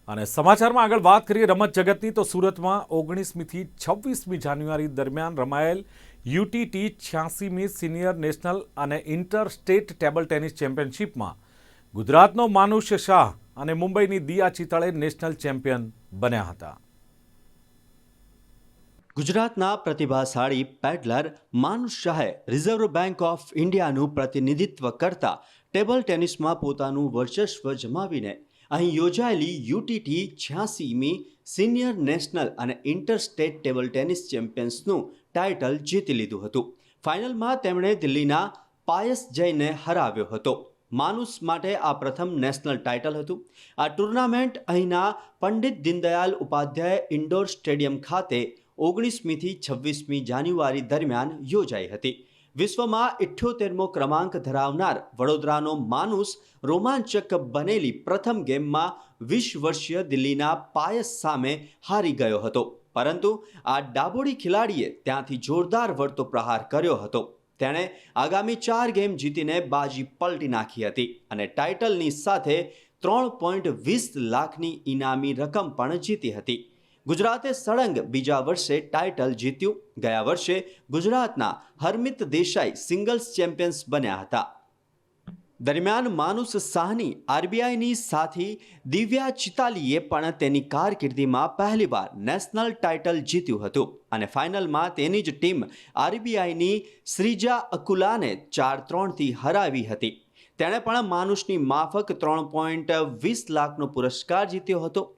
અને સમાચારમાં આગળ વાત કરીએ રમત જગતની તો સુરતમાં 19મી થી 26મી જાન્યુઆરી દરમિયાન રમાયેલ યુટીટી 86મી સિનિયર નેશનલ અને ઇન્ટર સ્ટેટ ટેબલ ટેનિસ ચેમ્પિયનશિપમાં ગુજરાતનો માનુષ શાહ અને મુંબઈની દિયા ચિતળે નેશનલ ચેમ્પિયન બન્યા હતા. ગુજરાતના પ્રતિભાશાળી પેડલર માનુષ શાહે રિઝર્વ બેંક ઓફ ઇન્ડિયાનું પ્રતિનિધિત્વ કરતા ટેબલ ટેનિસમાં પોતાનું વર્ચસ્વ જમાવીને અહીં યોજાયેલી યુટીટી 86મી સિનિયર નેશનલ અને ઇન્ટર સ્ટેટ ટેબલ ટેનિસ ચેમ્પિયન્સનું ટાઇટલ જીતી લીધું હતું. ફાઇનલમાં તેમણે દિલ્હીના પાયસ જયને હરાવ્યો હતો. માનુષ માટે આ પ્રથમ નેશનલ ટાઇટલ હતું. આ ટુર્નામેન્ટ અહીંના પંડિત દીનદયાલ ઉપાધ્યાય ઇન્ડોર સ્ટેડિયમ ખાતે 19મી થી 26મી જાન્યુઆરી દરમિયાન યોજાઈ હતી. વિશ્વમાં 78મો ક્રમાંક ધરાવનાર વડોદરાનો માનુષ રોમાંચક બનેલી પ્રથમ ગેમમાં 20 વર્ષીય દિલ્હીના પાયસ સામે હારી ગયો હતો. પરંતુ આ ડાબોડી ખેલાડીએ ત્યાંથી જોરદાર વળતો પ્રહાર કર્યો હતો. તેણે આગામી 4 ગેમ જીતીને બાજી પલટી નાખી હતી અને ટાઇટલની સાથે 3.20 લાખની ઇનામી રકમ પણ જીતી હતી. ગુજરાતે સળંગ બીજા વર્ષે ટાઇટલ જીત્યું. ગયા વર્ષે ગુજરાતના હરમિત દેસાઈ સિંગલ્સ ચેમ્પિયન્સ બન્યા હતા. દરમિયાન માનુષ શાહની આરબીઆઈની સાથી દિવ્યા ચિતાલીએ પણ તેની કારકિર્દીમાં પહેલીવાર નેશનલ ટાઇટલ જીત્યું હતું અને ફાઇનલમાં તેની જ ટીમ આરબીઆઈની શ્રીજા અકુલાને 4-3થી હરાવી હતી. તેણે પણ માનુષની માફક 3.20 લાખનો પુરસ્કાર જીત્યો હતો.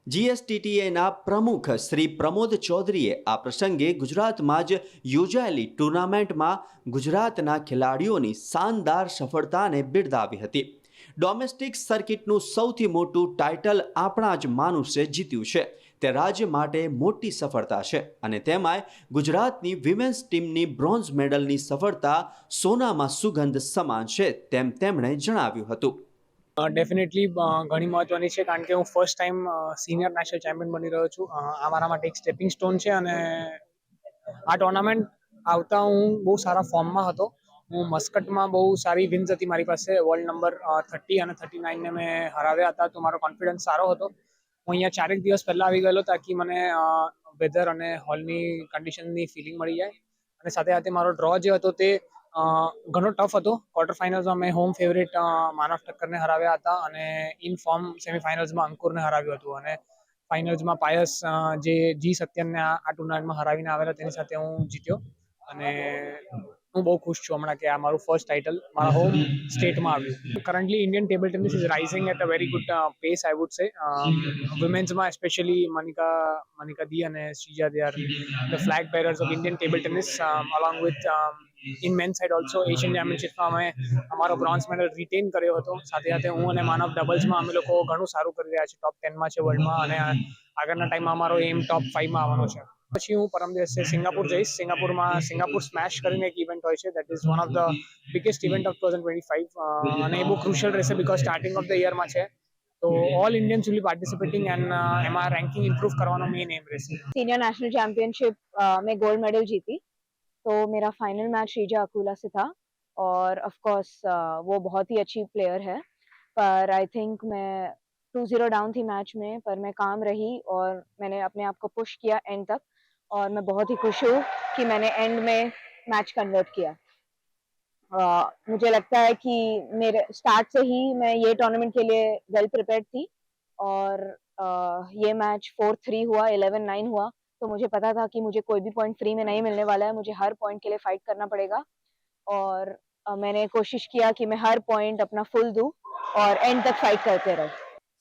જીએસટીટીએના પ્રમુખ શ્રી પ્રમોદ ચૌધરીએ આ પ્રસંગે ગુજરાતમાં જ યોજાયેલી ટુર્નામેન્ટમાં ગુજરાતના ખેલાડીઓની શાનદાર સફળતાને બિરદાવી હતી. ડોમેસ્ટિક સર્કિટનું સૌથી મોટું ટાઇટલ આપણા જ માનુષે જીત્યું છે. તે રાજ્ય માટે મોટી સફળતા છે અને તેમાંય ગુજરાતની વિમેન્સ ટીમની બ્રોન્ઝ મેડલની સફળતા સોનામાં સુગંધ સમાન છે તેમ તેમણે જણાવ્યું હતું. ડેફિનેટલી ઘણી મહત્વની છે કારણ કે હું first time senior national champion બની રહ્યો છું. આ મારા માટે એક સ્ટેપિંગ સ્ટોન છે અને આ ટુર્નામેન્ટ આવતા હું બહુ સારા ફોર્મમાં હતો. હું મસ્કટમાં બહુ સારી વિન્સ હતી મારી પાસે. વર્લ્ડ નંબર 30 અને 39ને મેં હરાવ્યા હતા, તો મારો કોન્ફિડન્સ સારો હતો. હું અહીંયા 4 દિવસ પહેલાં આવી ગયેલો તાકી મને વેધર અને હોલની કન્ડિશનની ફિલિંગ મળી જાય. અને સાથે સાથે મારો ડ્રો જે હતો તે ઘણો ટફ હતો. ક્વાર્ટર ફાઇનલ્સમાં મેં હોમ ફેવરેટ માનવ ઠક્કરને હરાવ્યા હતા અને ઇન ફોર્મ સેમીફાઇનલ્સમાં અંકુરને હરાવ્યું હતું અને ફાઇનલ્સમાં પાયસ જે જી સત્યનને આ ટુર્નામેન્ટમાં હરાવીને આવેલા તેની સાથે હું જીત્યો અને હું બહુ ખુશ છું હમણાં કે આ મારું ફર્સ્ટ ટાઇટલ મારા હોમ સ્ટેટમાં આવ્યું. Currently Indian table tennis is rising at a very good pace I would say. વુમેન્સમાં સ્પેશિયલી મનિકા દી અને Sreeja they are the flag bearers of Indian table tennis along with in men side also Asian ચેમ્પિયનશિપમાં અમે અમારો bronze medal written કર્યો હતો. સાથે સાથે હું અને માનવ ડબલ્સમાં અમે લોકો ઘણું સારું કરી રહ્યા છીએ. ટોપ 10માં છે વર્લ્ડમાં અને આગળના ટાઈમમાં અમારો એમ ટોપ 5માં આવવાનો છે. પછી હું પરમ દિવસે સિંગાપુર જઈશ. સિંગાપુર સ્મેશ કરીને એક ઇવેન્ટ હોય છે, that is one of the biggest event of 2025 અને એ બહુ ક્રુશિયલ રહેશે બીકોઝ સ્ટાર્ટિંગ ઓફ ધ યરમાં છે. તો all Indians will be participating and એમાં રેન્કિંગ ઇમ્પ્रूव करवाना मेन एम रहेगा. सीनियर नेशनल चैंपियनशिप में गोल्ड मेडल जीती, तो मेरा फाइनल मैच श्रीजा अकुला से था और ऑफ कोर्स वो बहुत ही अच्छी प्लेयर है, पर आई थिंक मैं 2-0 डाउन थी मैच में, पर मैं काम रही और मैंने अपने आप को पुश किया एंड तक और मैं बहुत ही खुश हूँ कि मैंने एंड में मैच कन्वर्ट किया. मुझे लगता है कि मेरे स्टार्ट से ही मैं ये टूर्नामेंट के लिए वेल प्रिपेयर्ड थी और ये मैच 4-3 हुआ, 11-9 हुआ, तो मुझे पता था कि मुझे कोई भी पॉइंट फ्री में नहीं मिलने वाला है. मुझे हर पॉइंट के लिए फाइट करना पड़ेगा और मैंने कोशिश किया कि मैं हर पॉइंट अपना फुल दूं और एंड तक फाइट करते रहूं.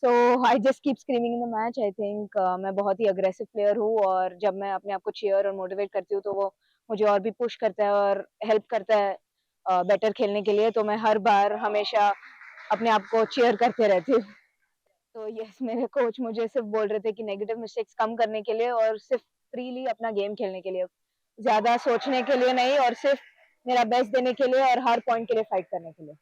So I just keep screaming in the match. I think मैं बहुत ही अग्रेसिव प्लेयर हूँ और जब मैं अपने आप को चीयर और मोटिवेट करती हूँ तो वो मुझे और भी पुश करता है और हेल्प करता है बेटर खेलने के लिए. तो मैं हर बार हमेशा अपने आप को चीयर करते रहती हूँ. तो यस, मेरे कोच मुझे सिर्फ बोल रहे थे कि नेगेटिव मिस्टेक्स कम करने के लिए और सिर्फ फ्रीली अपना गेम खेलने के लिए, ज़्यादा सोचने के लिए नहीं और सिर्फ मेरा बेस्ट देने के लिए और हर पॉइंट के लिए फाइट करने के लिए.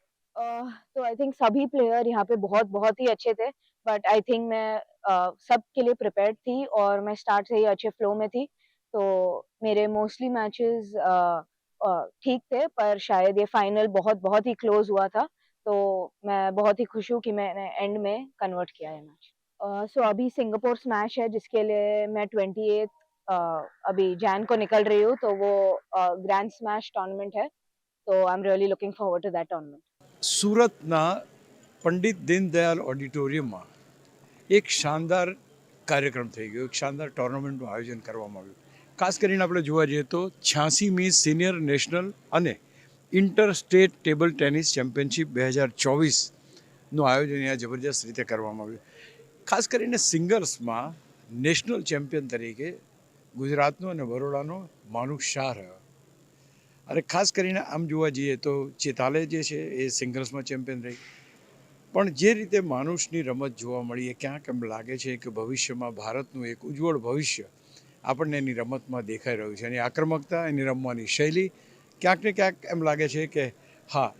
तो आई थिंक सभी प्लेयर यहाँ पे बहुत बहुत ही अच्छे थे, बट आई थिंक मैं सब के लिए प्रिपेयर्ड थी और मैं स्टार्ट से ही अच्छे फ्लो में थी. तो मेरे मोस्टली मैचेस ठीक थे, पर शायद ये फाइनल बहुत बहुत ही क्लोज हुआ था. तो मैं बहुत ही खुश हूँ कि मैंने एंड में कन्वर्ट किया है मैच. सो अभी सिंगापुर स्मैश है जिसके लिए मैं 28 अभी जैन को निकल रही हूँ, तो वो ग्रैंड स्मैश टूर्नामेंट है, तो I am really looking forward to that tournament. સુરતના પંડિત દીનદયાલ ઓડિટોરિયમમાં એક શાનદાર કાર્યક્રમ થઈ ગયો, એક શાનદાર ટુર્નામેન્ટનું આયોજન કરવામાં આવ્યું. ખાસ કરીને આપણે જોવા જઈએ તો 86મી સિનિયર નેશનલ અને inter state table tennis championship 2024નું આયોજન અહીંયા જબરજસ્ત રીતે કરવામાં આવ્યું. ખાસ કરીને સિંગલ્સમાં નેશનલ ચેમ્પિયન તરીકે ગુજરાતનો અને બરોડાનો માનુષ શાહ રહ્યો. અને ખાસ કરીને આમ જોવા જઈએ તો ચેતાલે જે છે એ સિંગલ્સમાં ચેમ્પિયન રહી. પણ જે રીતે માનુષની રમત જોવા મળી એ ક્યાંક એમ લાગે છે કે ભવિષ્યમાં ભારતનું એક ઉજ્જવળ ભવિષ્ય આપણને એની રમતમાં દેખાઈ રહ્યું છે. એની આક્રમકતા, એની રમવાની શૈલી ક્યાંક ને ક્યાંક એમ લાગે છે કે હા,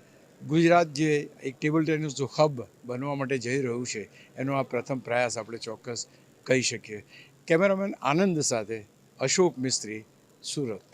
ગુજરાત જે એક ટેબલ ટેનિસનું હબ બનવા માટે જઈ રહ્યું છે એનો આ પ્રથમ પ્રયાસ આપણે ચોક્કસ કહી શકીએ. કેમેરામેન આનંદ સાથે અશોક મિસ્ત્રી, સુરત.